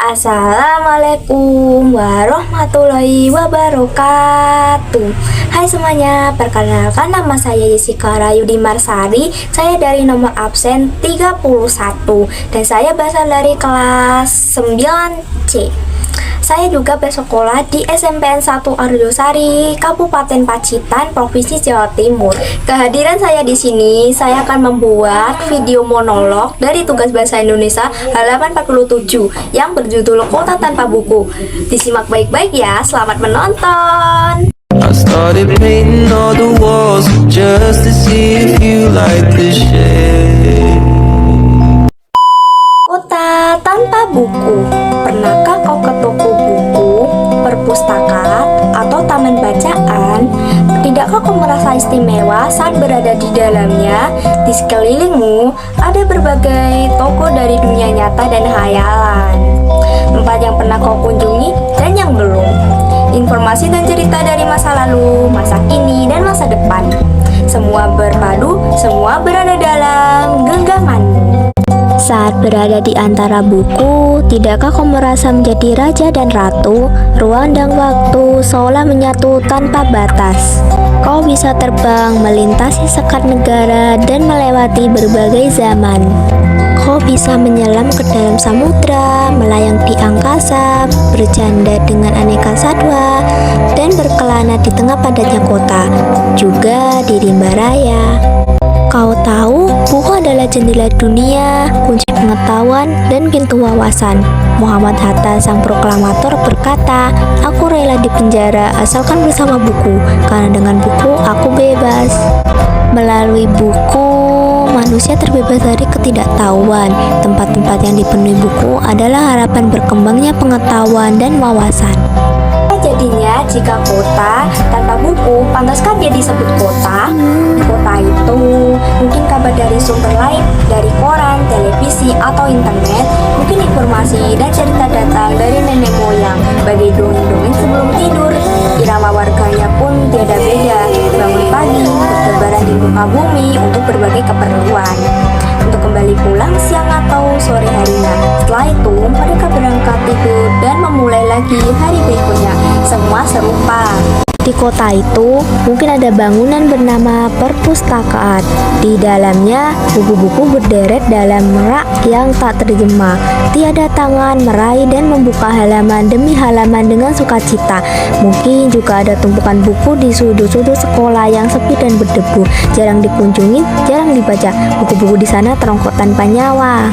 Assalamualaikum warahmatullahi wabarakatuh. Hai semuanya, perkenalkan nama saya Jessica Rayudi Marsari. Saya dari nomor absen 31 dan saya berasal dari kelas 9C. Saya juga bersekolah di SMPN 1 Arjosari, Kabupaten Pacitan, Provinsi Jawa Timur. Kehadiran saya di sini, saya akan membuat video monolog dari tugas bahasa Indonesia halaman 47 yang berjudul Kota Tanpa Buku. Disimak baik-baik ya, selamat menonton. I started painting all the walls just to see if you like the shade. Kota tanpa buku. Pernahkah kau ke toko buku, perpustakaan, atau taman bacaan? Tidakkah kau merasa istimewa saat berada di dalamnya? Di sekelilingmu ada berbagai toko dari dunia nyata dan khayalan. Tempat yang pernah kau kunjungi dan yang belum. Informasi dan cerita dari masa lalu, masa kini, dan masa depan. Semua berpadu, semua berada dalam genggamanmu. Saat berada di antara buku, tidakkah kau merasa menjadi raja dan ratu? Ruang dan waktu seolah menyatu tanpa batas. Kau bisa terbang, melintasi sekat negara, dan melewati berbagai zaman. Kau bisa menyelam ke dalam samudra, melayang di angkasa, bercanda dengan aneka satwa, dan berkelana di tengah padatnya kota, juga di rimba raya. Kau tahu, buku adalah jendela dunia, kunci pengetahuan, dan pintu wawasan. Muhammad Hatta, sang proklamator, berkata, "Aku rela dipenjara asalkan bersama buku, karena dengan buku aku bebas." Melalui buku, manusia terbebas dari ketidaktahuan. Tempat-tempat yang dipenuhi buku adalah harapan berkembangnya pengetahuan dan wawasan. Jadinya, jika kota tanpa buku, pantaskah dia disebut kota? Kota itu mungkin kabar dari sumber lain, dari koran, televisi, atau internet. Mungkin informasi dan cerita datang dari nenek moyang, bagi dongeng-dongeng sebelum tidur. Irama warganya pun tiada beda, bangun pagi, bertebaran di muka bumi untuk berbagai keperluan, untuk kembali pulang siang atau sore harinya. Setelah itu, mereka berangkat tidur dan memulai lagi hari berikutnya. Semua serupa. Di kota itu, mungkin ada bangunan bernama perpustakaan. Di dalamnya, buku-buku berderet dalam rak yang tak terjemah. Tiada tangan meraih dan membuka halaman demi halaman dengan sukacita. Mungkin juga ada tumpukan buku di sudut-sudut sekolah yang sepi dan berdebu. Jarang dikunjungi, jarang dibaca. Buku-buku di sana terongkok tanpa nyawa.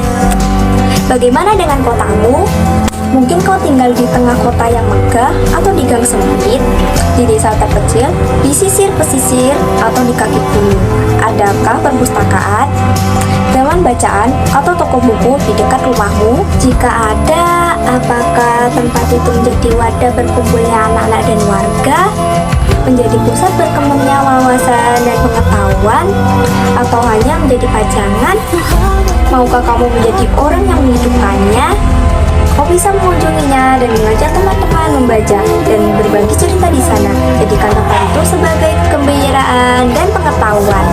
Bagaimana dengan kotamu? Mungkin kau tinggal di tengah kota yang megah, atau di gang sempit, di desa terkecil, di sisir pesisir, atau di kaki gunung. Adakah perpustakaan, taman bacaan, atau toko buku di dekat rumahmu? Jika ada, apakah tempat itu menjadi wadah berkumpulnya anak-anak dan warga? Menjadi pusat berkembangnya wawasan dan pengetahuan? Atau hanya menjadi pajangan? Maukah kamu menjadi orang yang menghidupkannya? Kau bisa mengunjunginya dan mengajak teman-teman membaca dan berbagi cerita di sana. Jadikan tempat itu sebagai kegembiraan dan pengetahuan.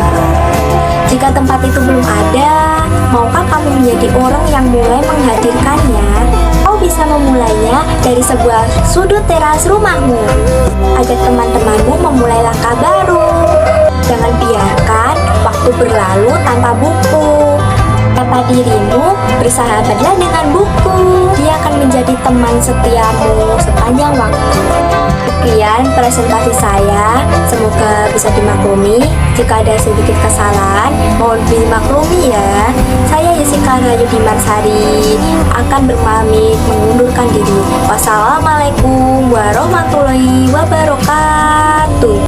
Jika tempat itu belum ada, maukah kamu menjadi orang yang mulai menghadirkannya? Kau bisa memulainya dari sebuah sudut teras rumahmu. Ajak teman-temanmu memulai langkah baru. Jangan biarkan waktu berlalu tanpa buku. Kata dirimu, bersahabatlah dengan buku. Dia akan menjadi teman setiamu sepanjang waktu. Sekian presentasi saya, semoga bisa dimaklumi. Jika ada sedikit kesalahan, mohon dimaklumi ya. Saya Jessica Rayudi Marsari akan berpamit mengundurkan diri. Wassalamualaikum warahmatullahi wabarakatuh.